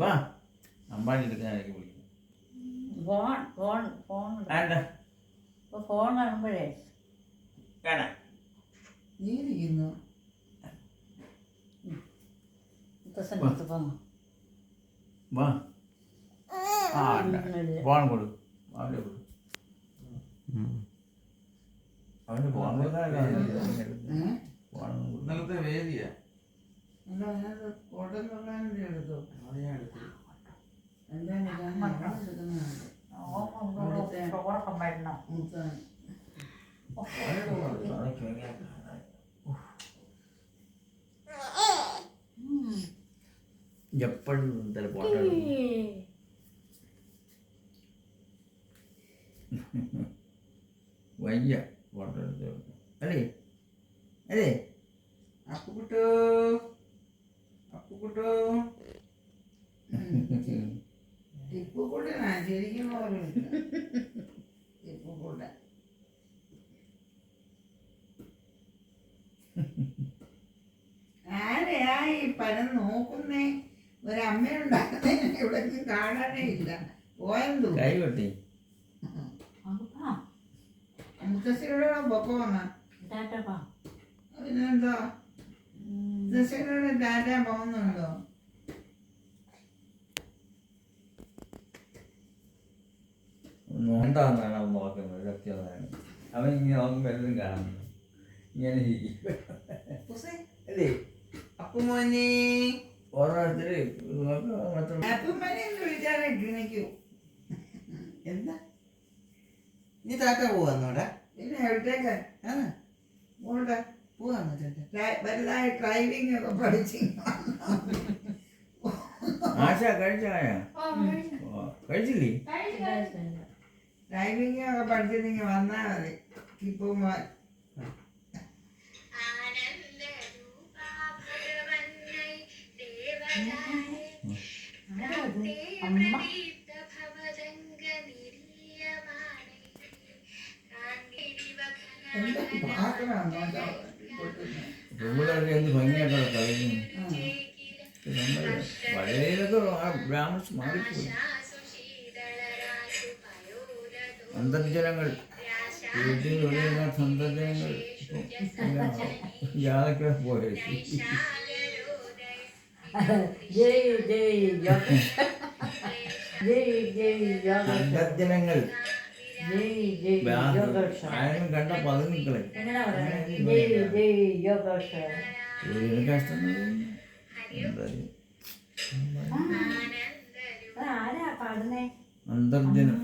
വാ അമ്പാടി എടുക്കാനൊക്കെ വിളിക്കും. ഫോൺ കാണുമ്പോഴേ നീ ഇരിക്കുന്നു വാ ഫോൺ കൊടു അവൻ്റെ കൊടു അവൻ്റെ ഫോൺ ഇന്നലത്തെ വേദിയാ കോട്ടയം എടുത്തു എന്താ എപ്പോഴും ഫോട്ടോ വയ്യ ഫോട്ടോ എടുത്ത് അല്ലേ അല്ലേ അപ്പുകുട്ടോ ടിപ്പുകൂട്ടനാ ശരിക്കും ഓർമ്മയില്ല. ടിപ്പുകൂട്ടൻ ആരെയാ ഈ പരം നോക്കുന്നേ? ഒരമ്മയുണ്ടാക്കുന്നതിന് എവിടെയും കാണാനേ ഇല്ല. പോയെന്തോ കൈ വെട്ടി മുത്തശ്ശിയുടെ പൊക്കം വന്ന പിന്നെന്തോ മുത്തശ്ശിയുടെ ടാറ്റ പോകുന്നുണ്ടോ? എന്താണെന്നാണ് അവൻ നോക്കുന്നത്. സത്യമാണ് അവൻ ഇങ്ങനെ നോക്കുമ്പോൾ എല്ലാം കാണുന്നു. ഇങ്ങനെ അല്ലേ അപ്പുമോനെ ഓരോരുത്തര് അപ്പുമോനെ എന്ന് വിളിച്ചാലേ ഗണിക്കൂ. എന്താ നീ താറ്റ പോവാന്നോടാ? പിന്നെ എവിടേക്ക് മോളുടെ പോവാന്നോ ചേട്ടാ? വലുതായി ഡ്രൈവിംഗ് ഒക്കെ പഠിച്ചു ആശ കഴിച്ചായ കഴിച്ചില്ലേ? ഡ്രൈവിംഗ് ഒക്കെ പഠിച്ചിട്ട് വന്നാൽ മതി. ഇപ്പം പിള്ളേർക്ക് എന്ത് ഭംഗിയായിട്ടാണ് കളിക്കുന്നു. പഴയതൊക്കെ ബ്രാഹ്മൺസ് മാറിപ്പോയി. അന്തർജനങ്ങൾ വീട്ടിൽ വെളിയുള്ള അന്തർജനങ്ങൾ യാതൊക്കെ പോയത്. അന്തർജനങ്ങൾ ആരും കണ്ട പതിനിക്കളെ കഷ്ടം അന്തർജനം